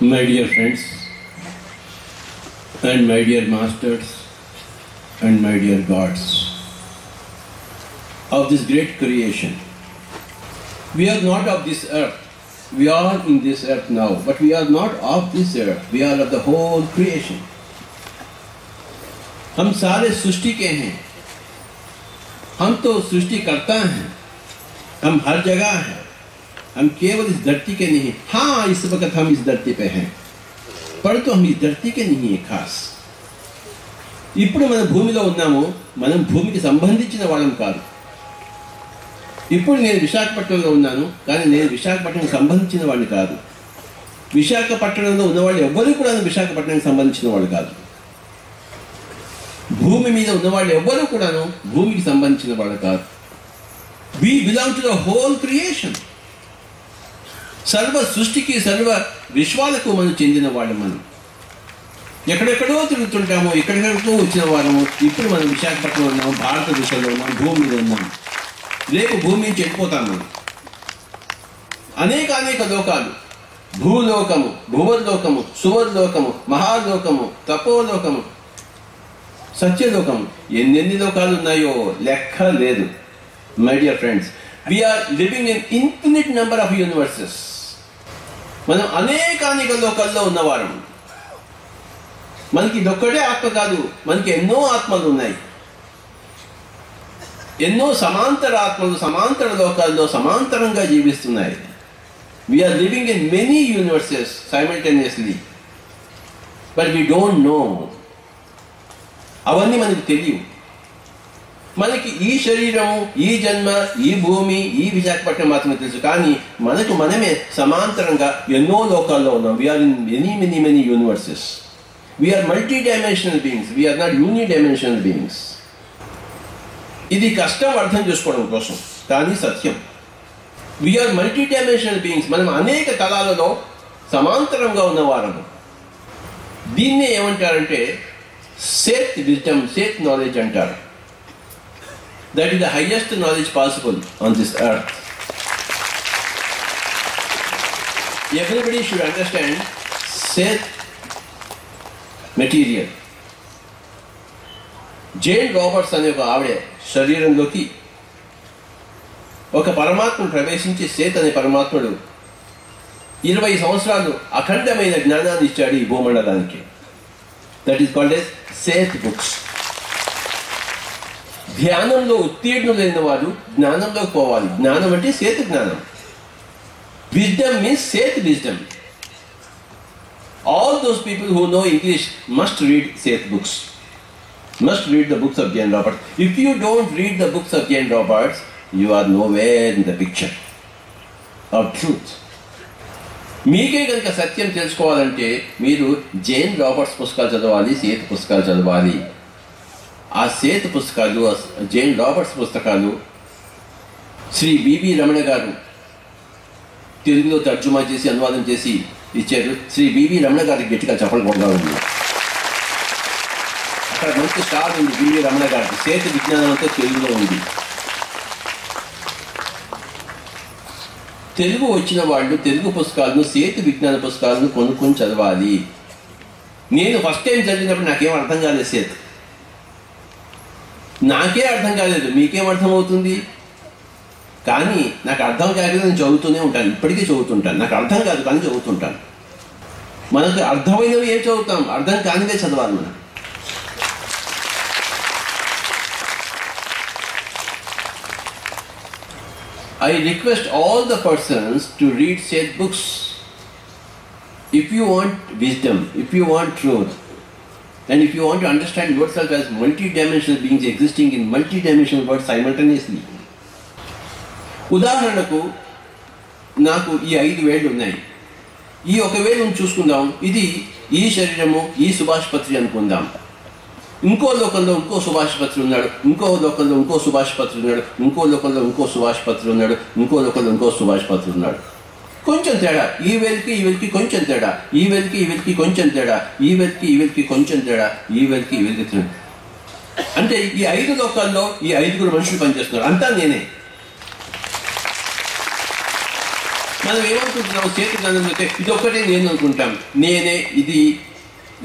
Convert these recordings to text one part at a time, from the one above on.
My dear friends, and my dear masters, and my dear gods of this great creation, we are not of this earth. We are in this earth now, but we are not of this earth. We are of the whole creation. हम सारे सृष्टि के हैं. हम तो सृष्टि करता हैं. हम हर जगह हैं. हम केवल इस धरती के नहीं. हाँ, इस वक्त हम इस धरती पे हैं, परंतु हम इस धरती के नहीं है खास. ఇప్పుడు మన భూమిలో ఉన్నాము. మనం భూమికి సంబంధించిన వాళ్ళం కాదు. ఇప్పుడు నేను విశాఖపట్నంలో ఉన్నాను, కానీ నేను విశాఖపట్నానికి సంబంధించిన వాడిని కాదు. విశాఖపట్నంలో ఉన్నవాళ్ళు ఎవ్వరూ కూడా విశాఖపట్నానికి సంబంధించిన వాళ్ళు కాదు. భూమి మీద ఉన్నవాళ్ళు ఎవ్వరూ కూడాను భూమికి సంబంధించిన వాళ్ళు కాదు. We belong to the whole creation. సర్వ సృష్టికి, సర్వ విశ్వాలకు మనం చెందిన వాళ్ళు. మనం ఎక్కడెక్కడో తిరుగుతుంటాము, ఎక్కడెక్కడికో వచ్చిన వారము. ఇప్పుడు మనం విశాఖపట్నం ఉన్నాము, భారతదేశంలో ఉన్నాం, భూమి మీద ఉన్నాం. రేపు భూమి నుంచి వెళ్ళిపోతాము. అనేక అనేక లోకాలు, భూలోకము, భువర్లోకము, సువర్లోకము, మహాలోకము, తపోలోకము, సత్యలోకము, ఎన్నెన్ని లోకాలు ఉన్నాయో లెక్క లేదు. My dear friends, we are living in infinite number of universes. మనం అనేక అనేక లోకాల్లో ఉన్నవారం. మనకి ఇదొక్కటే ఆత్మ కాదు, మనకి ఎన్నో ఆత్మలు ఉన్నాయి. ఎన్నో సమాంతర ఆత్మలు సమాంతర లోకాల్లో సమాంతరంగా జీవిస్తున్నాయి. We're living in many universes simultaneously, but we don't know. అవన్నీ మనకు తెలియవు. మనకి ఈ శరీరము, ఈ జన్మ, ఈ భూమి, ఈ విశాఖపట్నం మాత్రమే తెలుసు. కానీ మనకు మనమే సమాంతరంగా ఎన్నో లోకాల్లో ఉన్నాం. We're in many many many universes. We're multi dimensional beings. We're not unidimensional beings. ఇది కష్టం అర్థం చేసుకోవడం కోసం, కానీ సత్యం. We're multi dimensional beings. మనం అనేక తలాలలో సమాంతరంగా ఉన్నవారము. దీన్నే ఏమంటారంటే సేత్ విజ్డమ్, సేత్ నాలెడ్జ్ అంటారు. That is the highest knowledge possible on this earth. Everybody should understand Seth material. Jane Roberts అనే ఒక ఆవిడ శరీరంలోకి ఒక పరమాత్మను ప్రవేశించి, సేత్ అనే పరమాత్ముడు 20 సంవత్సరాలు అఖండమైన జ్ఞానాన్ని ఇచ్చాడు ఈ భూమండలానికి. That is called as Seth books. ధ్యానంలో ఉత్తీర్ణులైన వారు జ్ఞానంలోకి పోవాలి. జ్ఞానం అంటే సేతు జ్ఞానం. Wisdom means Seth wisdom. All those people who know English must read Seth books, must read the books of Jane Roberts. If you don't read the books of Jane Roberts, you are nowhere in the picture of truth. మీకే కనుక సత్యం తెలుసుకోవాలంటే మీరు Jane Roberts పుస్తకాలు చదవాలి, Seth పుస్తకాలు చదవాలి. ఆ Seth పుస్తకాలు, జేన్ రాబర్ట్స్ పుస్తకాలు శ్రీ బివి రమణ గారు తెలుగులో తర్జుమా చేసి అనువాదం చేసి ఇచ్చారు. శ్రీ బివి రమణ గారికి గట్టిగా చెప్పకుండా ఉంది. అక్కడ మంచి స్టార్ ఉంది బివి రమణ గారికి. సేతు విజ్ఞానం అంతా తెలుగులో ఉంది. తెలుగు వచ్చిన వాళ్ళు తెలుగు పుస్తకాలను, సేతు విజ్ఞాన పుస్తకాలను కొనుక్కొని చదవాలి. నేను ఫస్ట్ టైం చదివినప్పుడు నాకేం అర్థం కాలేదు. సేత్ నాకే అర్థం కాలేదు, మీకేం అర్థమవుతుంది? కానీ నాకు అర్థం కాలేదు, నేను చదువుతూనే ఉంటాను. ఇప్పటికీ చదువుతుంటాను. నాకు అర్థం కాదు కానీ చదువుతుంటాను. మనకు అర్థమైనవి ఏం చదువుతాం, అర్థం కానివే చదవాలి మనం. I request all the persons to read Seth books. If you want wisdom, if you want truth, and if you want to understand yourself as multi-dimensional beings existing in multi-dimensional worlds simultaneously. ఉదాహరణకు నాకు ఈ 5 వేళ్ళు ఉన్నాయి. ఈ ఒక వేలును చూసుకుందాం. ఇది ఈ శరీరము, ఈ సుభాష్పత్రి అనుకుందాం. ఇంకో లోకంలో ఇంకో సుభాష్పత్రి ఉన్నాడు, ఇంకో లోకంలో ఇంకో సుభాష్పత్రి ఉన్నాడు, ఇంకో లోకంలో ఇంకో సుభాష్పత్రి ఉన్నాడు, ఇంకో లోకంలో ఇంకో సుభాష్పత్రి ఉన్నాడు. కొంచెం తేడా. ఈ వేలికి ఈ వేలికి కొంచెం తేడా, ఈ వేలికి ఈ వేలికి కొంచెం తేడా, ఈ వేలికి ఈ వేలికి కొంచెం తేడా, ఈ వేలికి ఈ వేలికి. అంటే ఈ 5 లోకాల్లో ఈ 5 మనుషులు పనిచేస్తున్నారు. అంతా నేనే. మనం ఏమనుకుంటున్నాం? చేతికి గంధం పెడితే ఇది ఒక్కటే నేను అనుకుంటాం. నేనే ఇది,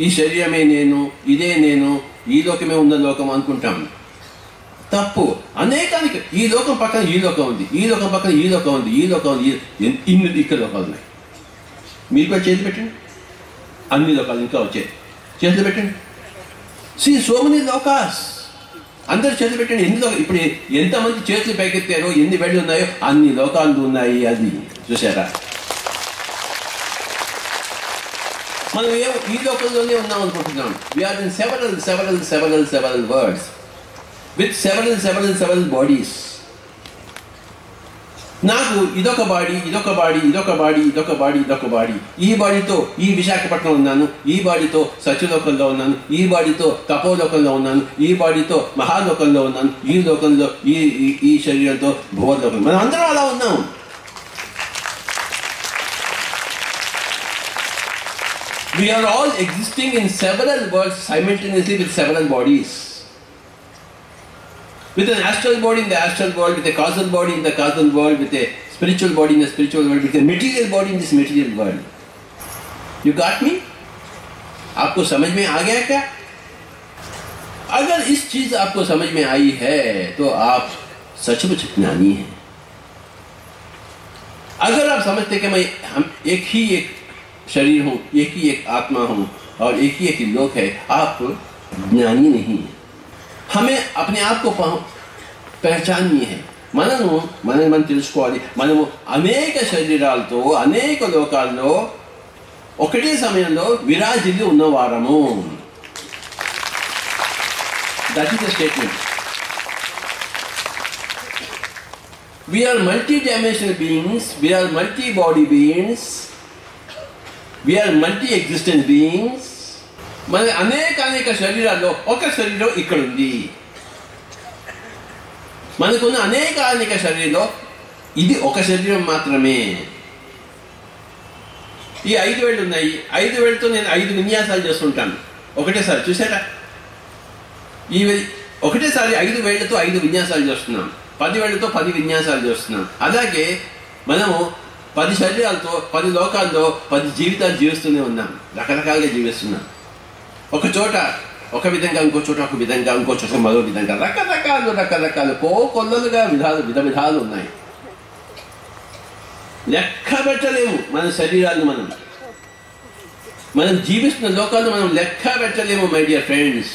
ఈ శరీరమే నేను, ఇదే నేను, ఈ లోకమే ఉన్న లోకం అనుకుంటాం. తప్పు. అనేకానికి ఈ లోకం పక్కన ఈ లోకం ఉంది, ఈ లోకం పక్కన ఈ లోకం ఉంది, ఈ లోకం ఉంది, ఇన్ని ఇక్కడ లోకాలు ఉన్నాయి. మీరు కూడా చేతులు పెట్టండి, అన్ని లోకాలు ఇంకా వచ్చాయి, చేతులు పెట్టండి. సో మెనీ లోకాస్. అందరు చేతులు పెట్టండి. ఎన్ని లోకాలు, ఇప్పుడు ఎంతమంది చేతులు పైకెత్తారో, ఎన్ని వెళ్ళి ఉన్నాయో అన్ని లోకాలు ఉన్నాయి. అది చూసారా? మనం ఈ లోకంలోనే ఉన్నాం అనుకుంటున్నాం. We are in several worlds with several bodies. నాకు ఇదొక బాడీ, ఇదొక బాడీ, ఇదొక బాడీ, ఇదొక బాడీ, ఇదొక బాడీ. ఈ బాడీతో ఈ విశాఖపట్నం ఉన్నాను, ఈ బాడీతో సత్యలోకంలో ఉన్నాను, ఈ బాడీతో తపోలోకంలో ఉన్నాను, ఈ బాడీతో మహాలోకంలో ఉన్నాను, ఈ లోకంలో ఈ శరీరంతో భూవర్లోకం. మనం అందరం అలా ఉన్నాం. We are all existing in several worlds simultaneously with several bodies. With an astral body in the astral world, with a causal body in the causal world, with a spiritual body in the spiritual world, with a material body in this material world. You got me? आपको समझ में आ गया क्या? अगर इस चीज आपको समझ में आई है तो आप सचमुच ज्ञानी हैं. अगर आप समझते कि मैं हम एक ही एक शरीर हूं, एक ही एक आत्मा हूं और एक ही एक लोक है, आप ज्ञानी नहीं है. हमें अपने आप को పహచాన్ని है. మనం తెలుసుకోవాలి. మనము అనేక శరీరాలతో అనేక లోకాల్లో ఒకటే సమయంలో విరాజిల్లి ఉన్నవారము. That is the statement. We are multi-dimensional beings, we are multi-body beings, we are multi-existent beings. మన అనేక శరీరాల్లో ఒక శరీరం ఇక్కడ ఉంది. మనకున్న అనేక శరీరంలో ఇది ఒక శరీరం మాత్రమే. ఈ 5 వేళ్ళు ఉన్నాయి. 5 వేళ్ళతో నేను 5 విన్యాసాలు చేస్తుంటాను ఒకటేసారి. చూసారా? ఈ ఒకటేసారి 5 వేళ్లతో 5 విన్యాసాలు చేస్తున్నాం. 10 వేళ్లతో 10 విన్యాసాలు చేస్తున్నాం. అలాగే మనము 10 శరీరాలతో 10 లోకాల్లో 10 జీవితాలు జీవిస్తూనే ఉన్నాం. రకరకాలుగా జీవిస్తున్నాం. ఒక చోట ఒక విధంగా, ఇంకో చోట ఒక విధంగా, ఇంకో చోట మరో విధంగా, రకరకాలు కొల్లలుగా విధాలు ఉన్నాయి. లెక్క పెట్టలేము మన శరీరాన్ని. మనం జీవిస్తున్న లోకాలను మనం లెక్క పెట్టలేము. My dear friends,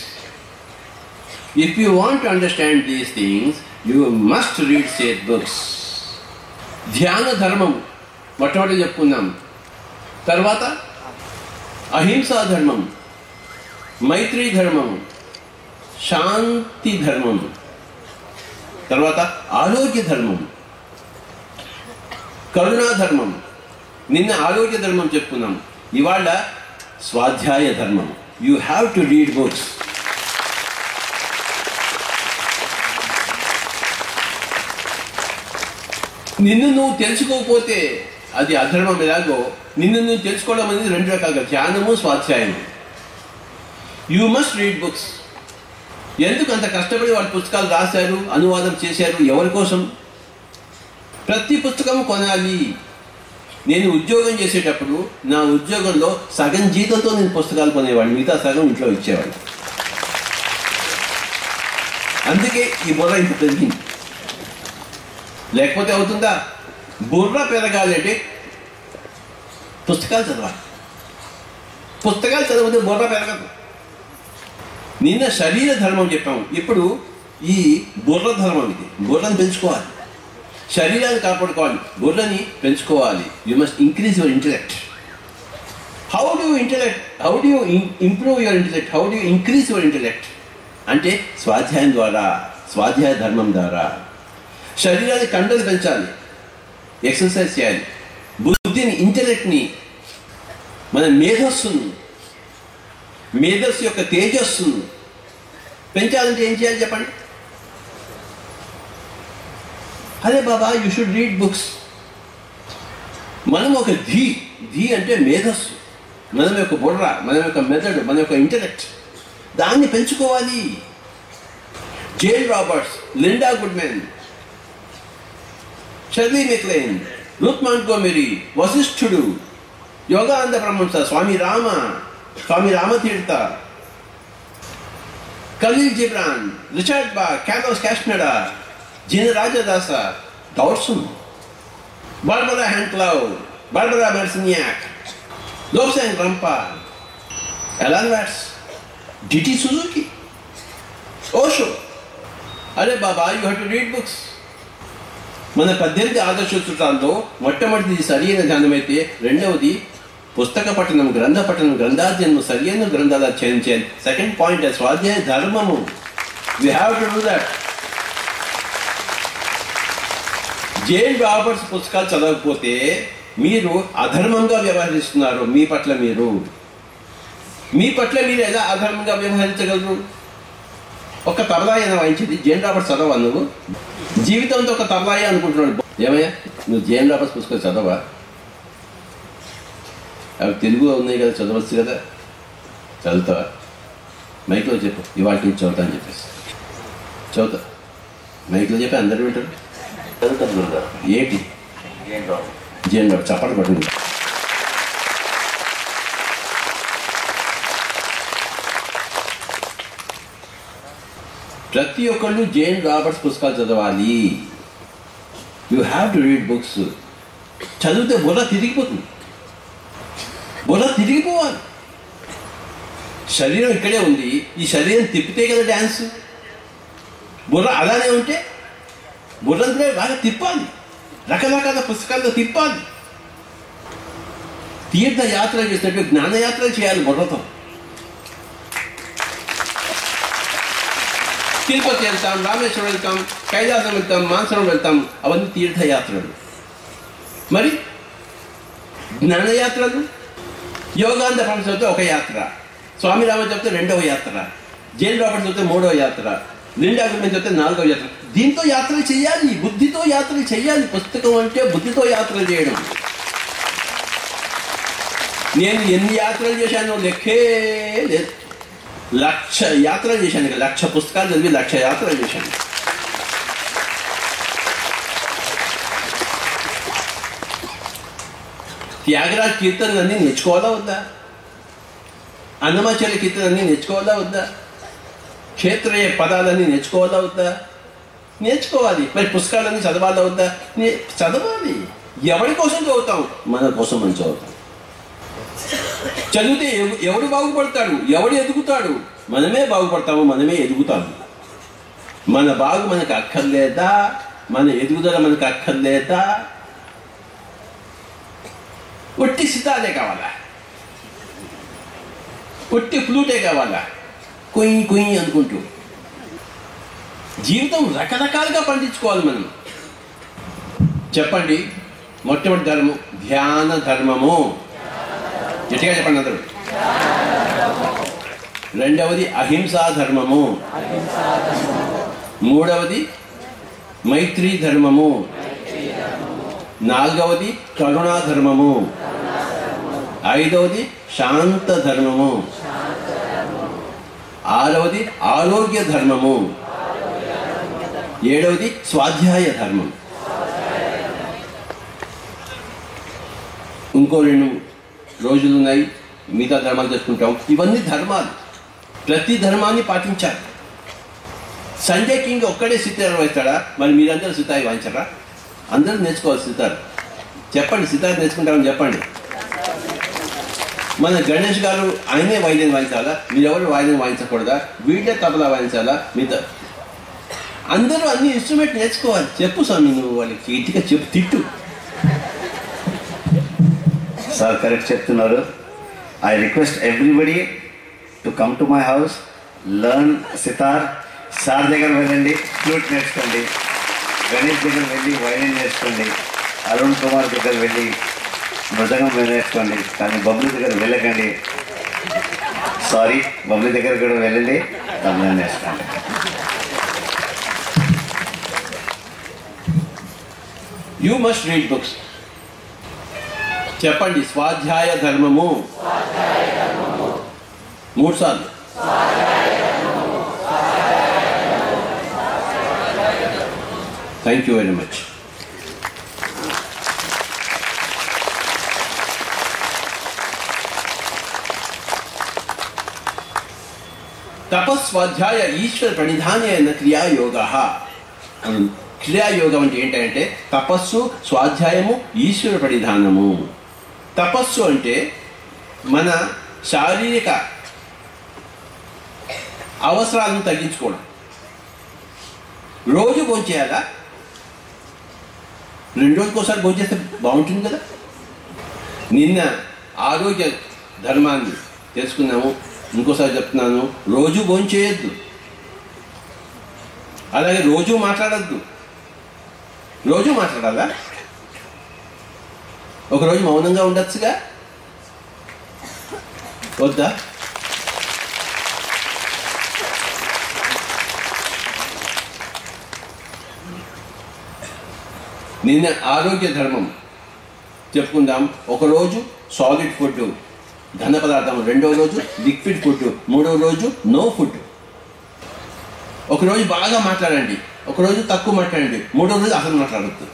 if you want to understand these things you must read Seth books. ధ్యాన ధర్మం మొట్టమొదటి చెప్పుకున్నాం. తర్వాత అహింసా ధర్మం, మైత్రీ ధర్మం, శాంతి ధర్మం, తర్వాత ఆరోగ్య ధర్మం, కరుణా ధర్మం. నిన్న ఆరోగ్య ధర్మం చెప్పుకున్నాం. ఇవాళ స్వాధ్యాయ ధర్మం. You have to read books. నిన్ను నువ్వు తెలుసుకోకపోతే అది అధర్మం. ఎలాగో నిన్ను నువ్వు తెలుసుకోవడం అనేది 2 రకాలుగా, ధ్యానము, స్వాధ్యాయము. You must read books. ఎందుకు అంత కష్టపడి వాళ్ళు పుస్తకాలు రాశారు, అనువాదం చేశారు? ఎవరి కోసం? ప్రతి పుస్తకం కొనాలి. నేను ఉద్యోగం చేసేటప్పుడు నా ఉద్యోగంలో సగం జీతంతో నేను పుస్తకాలు కొనేవాడిని, మిగతా సగం ఇంట్లో ఇచ్చేవాడిని. అందుకే ఈ బుర్ర ఇంత పెరిగింది. లేకపోతే అవుతుందా? బుర్ర పెరగాలి అంటే పుస్తకాలు చదవాలి. పుస్తకాలు చదివితే బుర్ర పెరగదు. నిన్న శరీర ధర్మం చెప్పాము. ఇప్పుడు ఈ బుర్ర ధర్మం. ఇది బుర్రని పెంచుకోవాలి, శరీరాన్ని కాపాడుకోవాలి, బుర్రని పెంచుకోవాలి. You must increase your intellect. How do you improve your intellect? How do you increase your intellect? అంటే స్వాధ్యాయం ద్వారా, స్వాధ్యాయ ధర్మం ద్వారా. శరీరాన్ని కండలు పెంచాలి, ఎక్సర్సైజ్ చేయాలి. బుద్ధిని, ఇంటెలెక్ట్ని, మన మేధస్సు యొక్క తేజస్సును పెంచాలంటే ఏం చేయాలి చెప్పండి? అరే బాబా, యూ షుడ్ రీడ్ బుక్స్. మనం ఒక ధీ అంటే మేధస్సు, మనం యొక్క బుర్ర, మన యొక్క మెదడు, మన యొక్క ఇంటెలెక్ట్, దాన్ని పెంచుకోవాలి. Jane Roberts, Linda Goodman, Shirley MacLaine, Ruth Montgomery, వశిష్ఠుడు, Yogananda Brahmahamsa, Swami Ramatirtha, Khalil Gibran, Richard Bach, Carlos Castaneda, Jinarajadasa, Dodson, Barbara Hand Clow, Barbara Marciniak, Lobsang Rampa, Alan Watts, DT Suzuki, Osho. అరే బాబా, you have to read books. మన 18 ఆదర్శ సూత్రాల్లో మొట్టమొదటిది సరైన ధ్యానమైతే, రెండవది పుస్తక పఠనం, గ్రంథ పఠనం, గ్రంథాధ్యయనం, సరైన గ్రంథాల అధ్యయనం చేయాలి. సెకండ్ పాయింట్ స్వాధ్యాయ ధర్మము. We have to do that. Jane Roberts పుస్తకాలు చదవకపోతే మీరు అధర్మంగా వ్యవహరిస్తున్నారు. మీ పట్ల మీరు ఎలా అధర్మంగా వ్యవహరించగలరు? ఒక తబలాయన వాయించింది జేన్ రాబర్ట్స్ చదవా నువ్వు? జీవితంతో ఒక తబలాయ అనుకుంటున్నాడు. ఏమయ్యా నువ్వు జేన్ రాబర్ట్స్ పుస్తకాలు చదవా? అవి తెలుగులో ఉన్నాయి కదా, చదవచ్చు కదా. చదువుతావా? మైక్లో చెప్పు, ఇవాళ నుంచి చదువుతా అని చెప్పేసి చదువుతా. మైక్లో చెప్పి అందరూ వింటారు. చదువుతారు. ఏంటి జేన్ రాబర్ట్స్? చప్పట్లు పడుతుంది. ప్రతి ఒక్కళ్ళు జేన్ రాబర్ట్స్ పుస్తకాలు చదవాలి. You have to read books. చదివితే బుర్ర తిరిగిపోవాలి. శరీరం ఇక్కడే ఉంది, ఈ శరీరం తిప్పితే కదా డ్యాన్స్. బుర్ర అలానే ఉంటే బుర్రంతా బాగా తిప్పాలి, రకరకాల పుస్తకాలతో తిప్పాలి. తీర్థయాత్ర చేసినట్టు జ్ఞానయాత్ర చేయాలి బుర్రతో. తిరుపతి వెళ్తాం, రామేశ్వరం వెళ్తాం, కైలాసం వెళ్తాం, మాన్సరం వెళ్తాం. అవన్నీ తీర్థయాత్రలు. మరి జ్ఞానయాత్రలు, యోగానంద బ్రహ్మహంస చెప్తే ఒక యాత్ర, స్వామి రామ చెప్తే రెండవ యాత్ర, జేన్ రాబర్ట్స్ చెప్తే మూడవ యాత్ర, లిండా గురించి చెప్తే నాలుగవ యాత్ర. దీంతో యాత్రలు చేయాలి, బుద్ధితో యాత్రలు చేయాలి. పుస్తకం అంటే బుద్ధితో యాత్రలు చేయడం. నేను ఎన్ని యాత్రలు చేశానో లెక్కే లేదు. 1,00,000 యాత్రలు చేశాను. 1,00,000 పుస్తకాలు చదివి 1,00,000 యాత్రలు చేశాను. త్యాగరాజ్ కీర్తనలన్నీ నేర్చుకోవాలా వద్దా? అన్నమాచార్య కీర్తనలన్నీ నేర్చుకోవాలా వద్దా? క్షేత్రయ పదాలన్నీ నేర్చుకోవాలా వద్దా? నేర్చుకోవాలి. మరి పుస్తకాలన్నీ చదవాలా వద్దా? చదవాలి. ఎవరి కోసం చదువుతాం? మన కోసం మనం చదువుతాం. చదివితే ఎవడు బాగుపడతాడు? ఎవడు ఎదుగుతాడు? మనమే బాగుపడతాము, మనమే ఎదుగుతాము. మన బాగు మనకు అక్కర్లేదా? మన ఎదుగుదల మనకు అక్కర్లేదా? ఒట్టి సితారే కావాలా? ఒట్టి ఫ్లూటే కావాలా? కొయ్యి కొయ్యి అనుకుంటూ జీవితం రకరకాలుగా పండించుకోవాలి మనం. చెప్పండి. మొట్టమొదటి ధర్మం ధ్యాన ధర్మము. గట్టిగా చెప్పండి అందరూ. రెండవది అహింసా ధర్మము. మూడవది మైత్రీ ధర్మము. నాలుగవది కరుణా ధర్మము. ఐదవది శాంత ధర్మము. ఆరవది ఆరోగ్య ధర్మము. ఏడవది స్వాధ్యాయ ధర్మం. ఇంకో 2 రోజులు ఉన్నాయి, మిగతా ధర్మాలు తెచ్చుకుంటాం. ఇవన్నీ ధర్మాలు. ప్రతి ధర్మాన్ని పాటించాలి. సంజే కింగ్ ఒక్కడే సితార్ వాయిస్తాడా? మరి మీరందరూ సితార్ వాయించరా? అందరూ నేర్చుకోవాలి సితార్. చెప్పండి, సితార్ నేర్చుకుంటామని చెప్పండి. మన గణేష్ గారు ఆయనే వాయిద్యం వాయించాలా? మీరెవరు వాయిద్యం వాయించకూడదా? వీళ్ళే తబలా వాయించాలా? మిగతా అందరూ అన్ని ఇన్స్ట్రుమెంట్ నేర్చుకోవాలి. చెప్పు స్వామి, నువ్వు వాళ్ళకి గట్టిగా చెప్పు, తిట్టు. సార్ కరెక్ట్ చెప్తున్నారు. I request everybody to come to my house, learn sitar. Sir దగ్గర వెళ్ళండి, ఫ్లూట్ నేర్చుకోండి. గణేష్ దగ్గర వెళ్ళి వైలిన్ నేర్చుకోండి. అరుణ్ కుమార్ దగ్గర వెళ్ళి మృదంగం నేర్చుకోండి. కానీ బబ్లీ దగ్గర వెళ్ళకండి. సారీ, బబ్లీ దగ్గర కూడా వెళ్ళండి, తబలా నేర్చుకోండి. You must read books. చెప్పండి, స్వాధ్యాయ ధర్మము 3 సార్లు. Thank you very much. తపస్వాధ్యాయ ఈశ్వర ప్రణిధాన క్రియాయోగ. క్రియాయోగం అంటే ఏంటంటే తపస్సు, స్వాధ్యాయము, ఈశ్వర ప్రణిధానము. తపస్సు అంటే మన శారీరక అవసరాలను తగ్గించుకోవడం. రోజు భోంచేయాలా? 2 రోజులకోసారి భోంచేస్తే బాగుంటుంది కదా. నిన్న ఆరోగ్య ధర్మాన్ని తెలుసుకున్నాము. ఇంకోసారి చెప్తున్నాను, రోజు భోంచేయద్దు. అలాగే రోజు మాట్లాడద్దు. రోజు మాట్లాడాలా? ఒకరోజు మౌనంగా ఉండొచ్చుగా, వద్దా? నిన్న ఆరోగ్య ధర్మం చెప్పుకుందాం. ఒకరోజు సాలిడ్ ఫుడ్, ఘన పదార్థం, 2వ రోజు లిక్విడ్ ఫుడ్, 3వ రోజు నో ఫుడ్. ఒకరోజు బాగా మాట్లాడండి, ఒకరోజు తక్కువ మాట్లాడండి, 3వ రోజు అసలు మాట్లాడద్దు.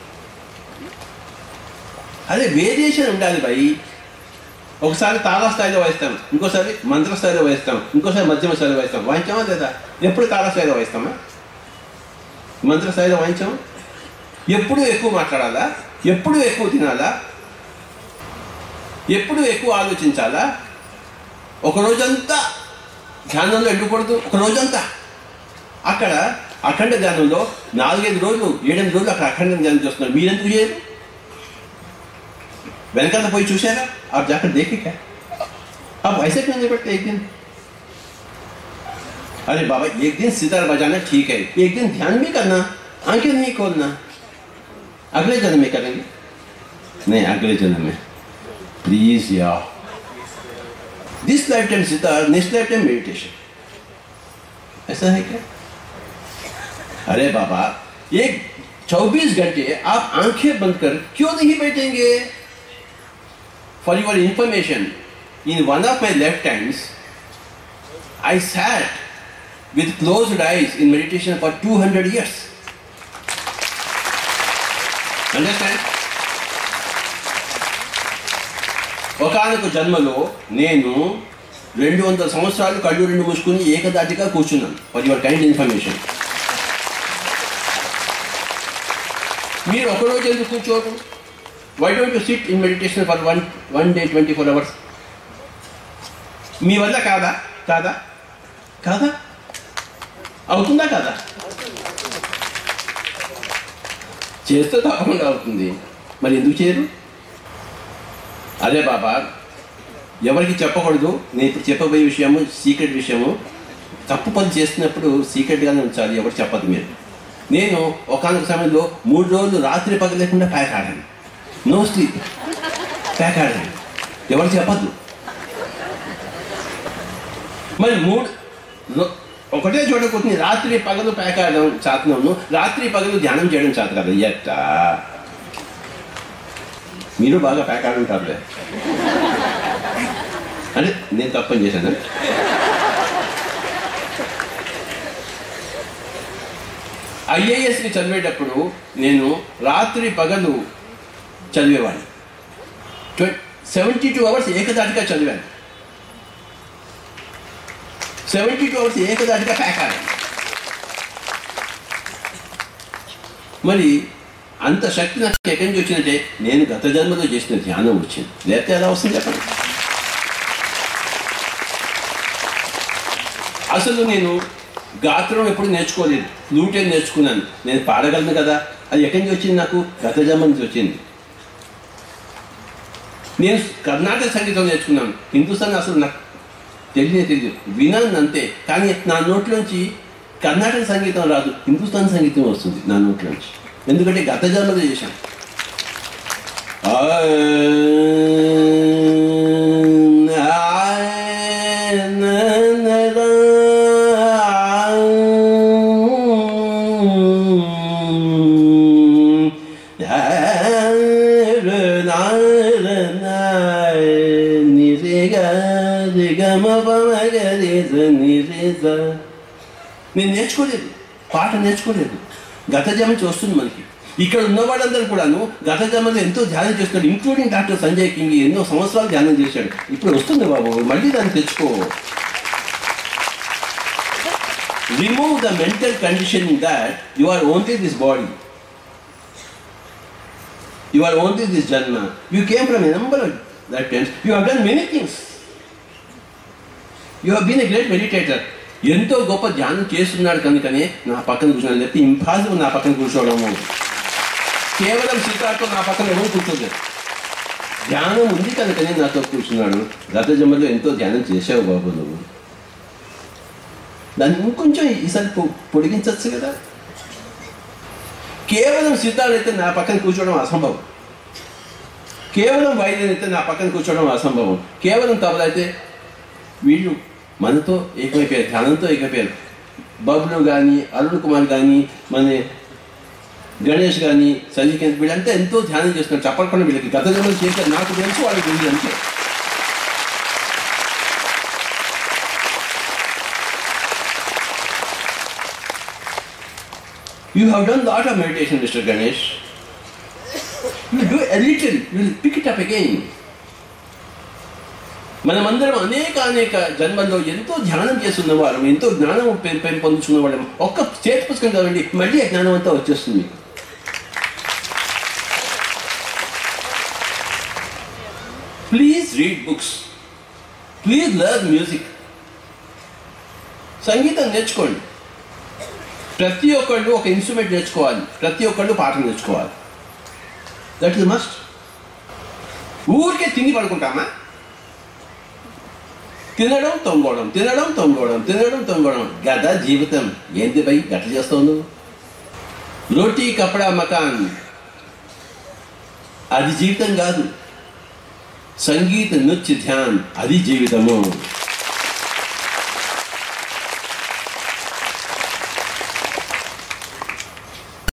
అదే వేరియేషన్ ఉండాలి భయ్. ఒకసారి తాళా స్థాయిలో వాయిస్తాం, ఇంకోసారి మంత్ర స్థాయిలో వాయిస్తాం, ఇంకోసారి మధ్యమ స్థాయిలో వాయిస్తాం. వాయించామా లేదా? ఎప్పుడు తాళా స్థాయిలో వాయిస్తామా? మంత్ర స్థాయిలో వాయించామా? ఎప్పుడు ఎక్కువ మాట్లాడాలా? ఎప్పుడు ఎక్కువ తినాలా? ఎప్పుడు ఎక్కువ ఆలోచించాలా? ఒక రోజంతా ధ్యానంలో ఎండకూడదు. ఒక రోజంతా అక్కడ అఖండ ధ్యానంలో 4-5 రోజులు 7-8 రోజులు అక్కడ అఖండ ధ్యానం చేస్తున్నారు. మీరెందుకు చేయరు? వెనకాల పోయి చూసారా? आप जाकर देखे क्या? आप ऐसे क्यों नहीं बैठते एक दिन? अरे बाबा, एक दिन सितार बजाना ठीक है, एक दिन ध्यान भी करना, आंखें नहीं खोलना. अगले जन्म में करेंगे? नहीं, अगले जन्म में प्लीज यार. This life time sitar, next life time meditation. ऐसा है क्या? अरे बाबा, एक 24 घंटे आप आंखें बंद कर क्यों नहीं बैठेंगे? For your information, in one of my lifetimes, I sat with closed eyes in meditation for 200 years. Understand? ఒకనొక జన్మలో నేను 200 సంవత్సరాలు కళ్ళు 2 మూసుకుని ఏకదాటిగా కూర్చున్నాను. For your kind information. మీరు ఒకరోజు ఎందుకు కూర్చోరు? Why don't you sit in meditation for one day 24 hours? మీ వల్ల కాదా? కాదా? కాదా? అవుతుందా? కాదా? చేస్తే తప్పకుండా అవుతుంది. మరి ఎందుకు చేయరు? అదే బాబా, ఎవరికి చెప్పకూడదు. నేను ఇప్పుడు చెప్పబోయే విషయము సీక్రెట్ విషయము. తప్పు పని చేస్తున్నప్పుడు సీక్రెట్గానే ఉంచాలి, ఎవరు చెప్పదు. మీరు నేను ఒకనొక సమయంలో 3 రోజులు రాత్రి పగలేకుండా ప్యాక్ ఆడాను. నో స్లీప్, ప్యాక్ ఆడాను. ఎవరు చెప్పద్దు. మరి ఒకటే చూడకపోతుంది. రాత్రి పగలు ప్యాక్ ఆడడం చేతను, రాత్రి పగలు ధ్యానం చేయడం చేత కదా. ఎట్ట మీరు బాగా ప్యాక్ ఆడుంటారులే. అంటే నేను తప్పని చేశాను. ఐఏఎస్కి చదివేటప్పుడు నేను రాత్రి పగలు చదివేవాడిని. 72 అవర్స్ ఏకదాటిగా చదివాను. 72 అవర్స్ ఏకదాటిగా ప్యాక్ ఆడాను. మరి అంత శక్తి నాకు ఎక్కడి నుంచి వచ్చిందంటే నేను గత జన్మలో చేసిన ధ్యానం వచ్చింది. లేకపోతే ఎలా వస్తుంది చెప్పండి? అసలు నేను గాత్రం ఎప్పుడు నేర్చుకోలేదు. ఫ్లూటే నేర్చుకున్నాను. నేను పాడగలను కదా. అది ఎక్కడి నుంచి వచ్చింది? నాకు గత జన్మ నుంచి వచ్చింది. నేను కర్ణాటక సంగీతం నేర్చుకున్నాను. హిందుస్థాన్ అసలు నాకు తెలియదు. వినాను అంతే. కానీ నా నోట్లోంచి కర్ణాటక సంగీతం రాదు, హిందుస్థాన్ సంగీతం వస్తుంది నా నోట్లోంచి. ఎందుకంటే గత జన్మలో చేశాను. నేను నేర్చుకోలేదు, పాట నేర్చుకోలేదు. గత జన్మ నుంచి వస్తుంది మనకి. ఇక్కడ ఉన్న వాళ్ళందరూ కూడాను గత జన్మలో ఎంతో ధ్యానం చేస్తున్నాడు. ఇంక్లూడింగ్ డాక్టర్ సంజయ్ కింగ్ ఎన్నో సంవత్సరాలు ధ్యానం చేశాడు. ఇప్పుడు వస్తుంది బాబు, మళ్ళీ దాన్ని తెచ్చుకో. remove the mental conditioning that you are only this body. You are only this Janma. You came from a number of lifetimes. You have done many things. You have been a great meditator. ఎంతో గొప్ప ధ్యానం చేస్తున్నాడు కనుకనే నా పక్కన కూర్చున్నాను చెప్తే impossible నా పక్కన కూర్చోవడము. కేవలం సీతాతో నా పక్కన ఎవరు కూర్చోలేదు. ధ్యానం ఉంది కనుకనే నాతో కూర్చున్నాడు. గత జన్మలో ఎంతో ధ్యానం చేసావు బాబు నువ్వు. దాన్ని ఇంకొంచెం ఈసారి పొడిగించచ్చు కదా. కేవలం సీతాలు అయితే నా పక్కన కూర్చోవడం అసంభవం. కేవలం వైద్యులు అయితే నా పక్కన కూర్చోవడం అసంభవం. కేవలం తబలా అయితే వీళ్ళు మనతో ఏకమైపోయారు, ధ్యానంతో ఏకమైపోయారు. బాబులు కానీ, అరుణ్ కుమార్ కానీ, మన గణేష్ కానీ, సజీకాంత్ వీళ్ళంతా ఎంతో ధ్యానం చేస్తున్నారు. చెప్పకుండా వీళ్ళకి గత జన్మలు చేశారు. నాకు తెలుసు వాళ్ళకి ఉంది అంతే. You have done a lot of meditation, Mr. Ganesh. You will do a little, you will pick it up again. మనమందరం అనేక జన్మల్లో ఎంతో ధ్యానం చేస్తున్న వాళ్ళం, ఎంతో జ్ఞానం పెంపొందుతున్న వాళ్ళం. ఒక్క చేతి పుస్తకం కాదండి, మళ్ళీ ఆ జ్ఞానం అంతా వచ్చేస్తుంది. Please read books, please learn music. సంగీతం నేర్చుకోండి. ప్రతి ఒక్కళ్ళు ఒక ఇన్స్ట్రుమెంట్ నేర్చుకోవాలి, ప్రతి ఒక్కళ్ళు పాట నేర్చుకోవాలి. That is must. ఊరికే తిని పడుకుంటామా? తినడం తొంగోవడం, తినడం తొంగోవడం, తినడం తొంగోవడం. గదా జీవితం. ఏంటి పై గట్ల చేస్తావు నువ్వు? రోటీ కపడా మకాన్ అది జీవితం కాదు. సంగీత నృత్య ధ్యాన్ అది జీవితము.